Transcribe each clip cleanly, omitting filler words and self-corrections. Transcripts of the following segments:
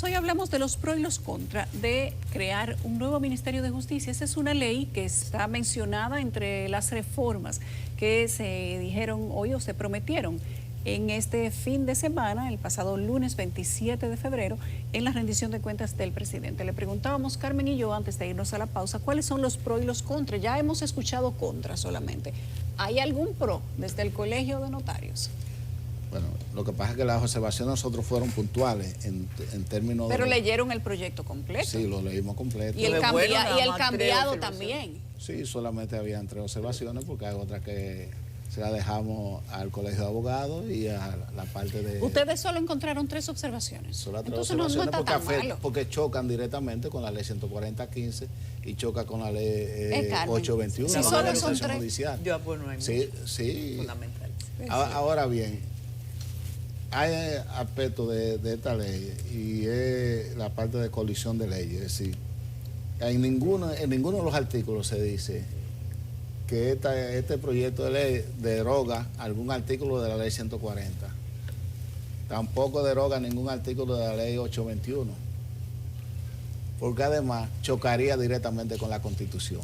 Hoy hablamos de los pros y los contras de crear un nuevo Ministerio de Justicia. Esta es una ley que está mencionada entre las reformas que se dijeron hoy o se prometieron en este fin de semana, el pasado lunes 27 de febrero, en la rendición de cuentas del presidente. Le preguntábamos, Carmen y yo, antes de irnos a la pausa, ¿cuáles son los pros y los contras? Ya hemos escuchado contras solamente. ¿Hay algún pro desde el Colegio de Notarios? Bueno, lo que pasa es que las observaciones nosotros fueron puntuales en términos Pero de... leyeron el proyecto completo. Sí, lo leímos completo. Y el cambiado también. Sí, solamente habían 3 observaciones porque hay otras que se las dejamos al Colegio de Abogados y a la parte de... Ustedes solo encontraron 3 observaciones. Solo 3 Entonces observaciones no está tan malo. porque chocan directamente con la ley 140-15 y choca con la ley 821 si de la solo organización son 3. judicial. Yo apoyo en Sí, sí. fundamental. Ahora bien, hay aspectos de esta ley y es la parte de colisión de leyes. Es decir, en ninguno de los artículos se dice que este proyecto de ley deroga algún artículo de la ley 140. Tampoco deroga ningún artículo de la ley 821. Porque además chocaría directamente con la Constitución.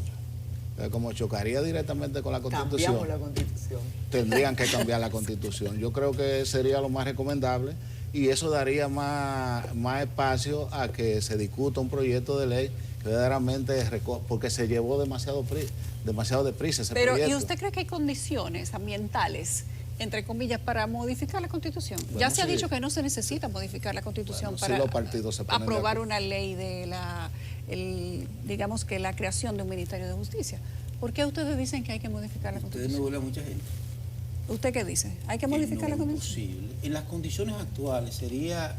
Entonces, como chocaría directamente con la Constitución, Cambiamos la Constitución. Tendrían que cambiar la Constitución. Yo creo que sería lo más recomendable y eso daría más espacio a que se discuta un proyecto de ley que verdaderamente porque se llevó demasiado deprisa ese proyecto. ¿Y usted cree que hay condiciones ambientales, entre comillas, para modificar la Constitución? Bueno, ya se ha sí. dicho que no se necesita modificar la Constitución para los partidos se ponen aprobar una ley de digamos que la creación de un Ministerio de Justicia. ¿Por qué ustedes dicen que hay que modificar la Ustedes Constitución? no vuelven a mucha gente. ¿Usted qué dice? ¿Hay que modificar la Constitución? Imposible. En las condiciones actuales sería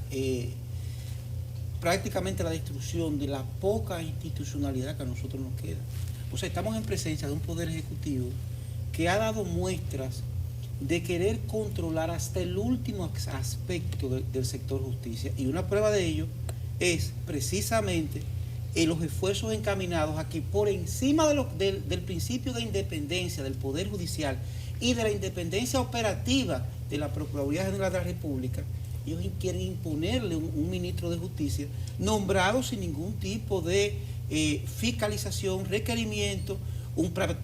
prácticamente la destrucción de la poca institucionalidad que a nosotros nos queda. O sea, estamos en presencia de un poder ejecutivo que ha dado muestras de querer controlar hasta el último aspecto del sector justicia. Y una prueba de ello es precisamente los esfuerzos encaminados a que por encima del principio de independencia del Poder Judicial y de la independencia operativa de la Procuraduría General de la República, ellos quieren imponerle un ministro de Justicia nombrado sin ningún tipo de fiscalización, requerimiento,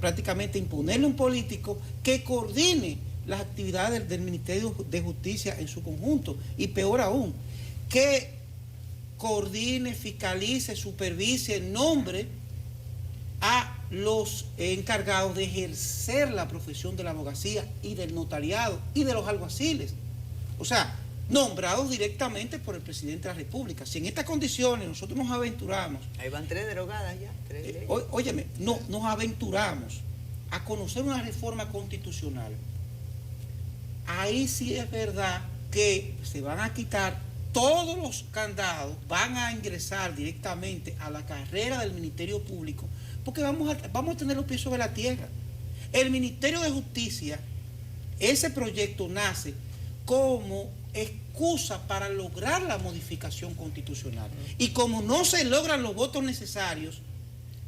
prácticamente imponerle un político que coordine las actividades del Ministerio de Justicia en su conjunto y peor aún, que coordine, fiscalice, supervise, nombre a los encargados de ejercer la profesión de la abogacía y del notariado y de los alguaciles. O sea, nombrados directamente por el presidente de la República. Si en estas condiciones nosotros nos aventuramos... Ahí van 3 derogadas ya. 3 leyes. Óyeme, nos aventuramos a conocer una reforma constitucional. Ahí sí es verdad que se van a quitar todos los candados, van a ingresar directamente a la carrera del Ministerio Público, porque vamos a tener los pies sobre la tierra. El Ministerio de Justicia, ese proyecto nace como excusa para lograr la modificación constitucional. Y como no se logran los votos necesarios,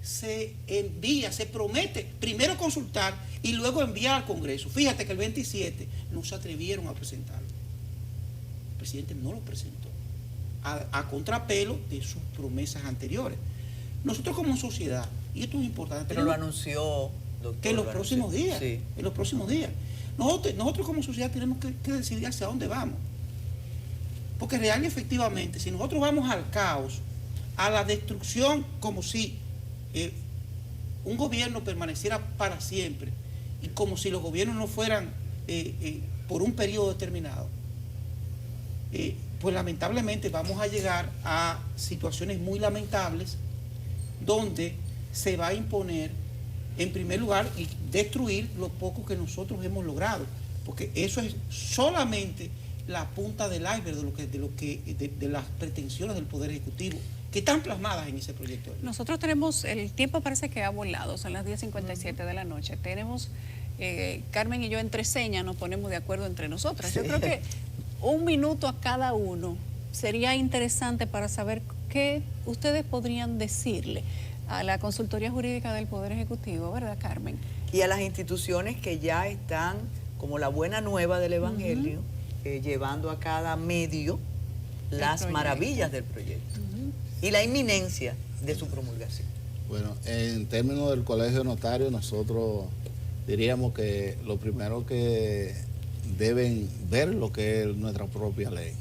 se envía, se promete primero consultar y luego enviar al Congreso. Fíjate que el 27 no se atrevieron a presentarlo. El presidente no lo presentó, a contrapelo de sus promesas anteriores. Nosotros como sociedad, y esto es importante, Pero lo anunció, doctor. que en los próximos días, sí. en los próximos días, nosotros como sociedad tenemos que decidir hacia dónde vamos. Porque real y efectivamente, si nosotros vamos al caos, a la destrucción, como si un gobierno permaneciera para siempre, y como si los gobiernos no fueran por un periodo determinado, pues lamentablemente vamos a llegar a situaciones muy lamentables donde se va a imponer, en primer lugar, y destruir lo poco que nosotros hemos logrado, porque eso es solamente la punta del iceberg de las pretensiones del Poder Ejecutivo que están plasmadas en ese proyecto. Nosotros tenemos, el tiempo parece que ha volado, son las 10:57 de la noche. Tenemos, Carmen y yo entre señas nos ponemos de acuerdo entre nosotras. Sí. Yo creo que 1 minuto a cada uno sería interesante para saber qué ustedes podrían decirle a la Consultoría Jurídica del Poder Ejecutivo, ¿verdad, Carmen? Y a las instituciones que ya están, como la buena nueva del Evangelio, llevando a cada medio las proyecto. maravillas del proyecto y la inminencia de su promulgación. Bueno, en términos del Colegio de Notarios, nosotros diríamos que lo primero que deben ver lo que es nuestra propia ley.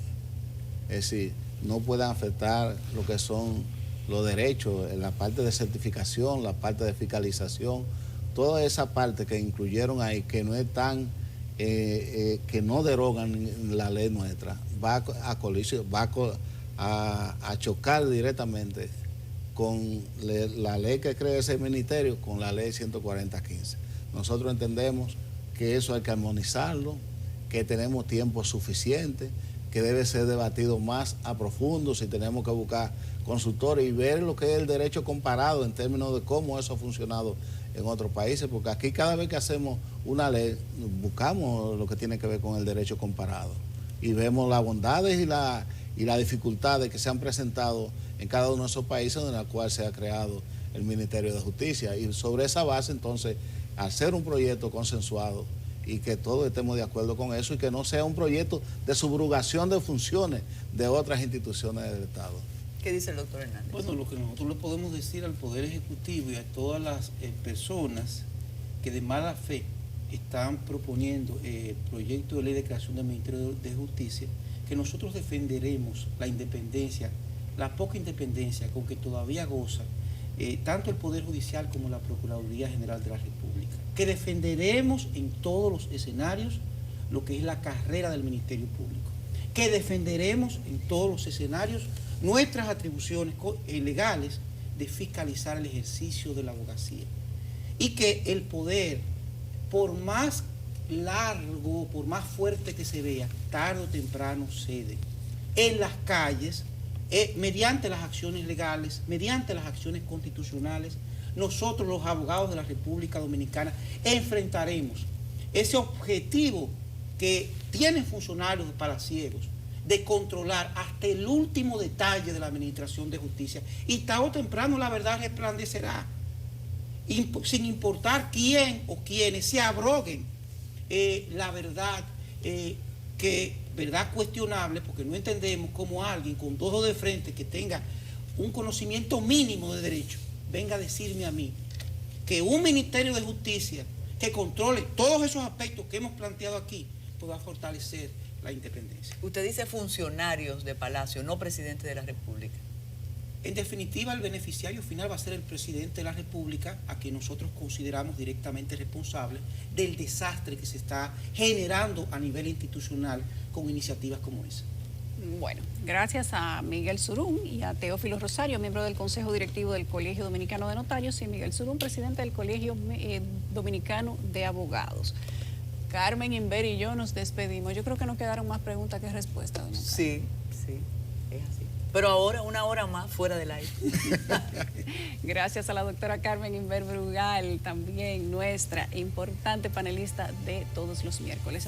Es decir, no pueden afectar lo que son los derechos, en la parte de certificación, la parte de fiscalización, toda esa parte que incluyeron ahí, que no están, que no derogan la ley nuestra, va a chocar directamente con la ley que crea ese ministerio, con la ley 140-15. Nosotros entendemos que eso hay que armonizarlo, que tenemos tiempo suficiente, que debe ser debatido más a profundo, si tenemos que buscar consultores y ver lo que es el derecho comparado en términos de cómo eso ha funcionado en otros países, porque aquí cada vez que hacemos una ley buscamos lo que tiene que ver con el derecho comparado y vemos las bondades y las dificultades que se han presentado en cada uno de esos países en el cual se ha creado el Ministerio de Justicia, y sobre esa base entonces hacer un proyecto consensuado y que todos estemos de acuerdo con eso y que no sea un proyecto de subrogación de funciones de otras instituciones del Estado. ¿Qué dice el doctor Hernández? Bueno, lo que nosotros le podemos decir al Poder Ejecutivo y a todas las personas que de mala fe están proponiendo el proyecto de ley de creación del Ministerio de Justicia, que nosotros defenderemos la independencia, la poca independencia con que todavía goza tanto el Poder Judicial como la Procuraduría General de la República, que defenderemos en todos los escenarios lo que es la carrera del Ministerio Público, que defenderemos en todos los escenarios nuestras atribuciones legales de fiscalizar el ejercicio de la abogacía, y que el poder, por más largo, por más fuerte que se vea, tarde o temprano cede en las calles, mediante las acciones legales, mediante las acciones constitucionales. Nosotros, los abogados de la República Dominicana, enfrentaremos ese objetivo que tienen funcionarios palaciegos de controlar hasta el último detalle de la administración de justicia, y tarde o temprano la verdad resplandecerá, sin importar quién o quiénes se abroguen la verdad, verdad cuestionable, porque no entendemos cómo alguien con dos dedos de frente que tenga un conocimiento mínimo de derecho venga a decirme a mí que un Ministerio de Justicia que controle todos esos aspectos que hemos planteado aquí pueda fortalecer la independencia. Usted dice funcionarios de Palacio, no presidente de la República. En definitiva, el beneficiario final va a ser el presidente de la República, a quien nosotros consideramos directamente responsable del desastre que se está generando a nivel institucional con iniciativas como esa. Bueno, gracias a Miguel Surún y a Teófilo Rosario, miembro del Consejo Directivo del Colegio Dominicano de Notarios, y Miguel Surún, presidente del Colegio Dominicano de Abogados. Carmen, Inver y yo nos despedimos. Yo creo que no quedaron más preguntas que respuestas, doña Carmen. Sí, sí, es así. Pero ahora, una hora más fuera del aire. Gracias a la doctora Carmen Inver Brugal, también nuestra importante panelista de todos los miércoles.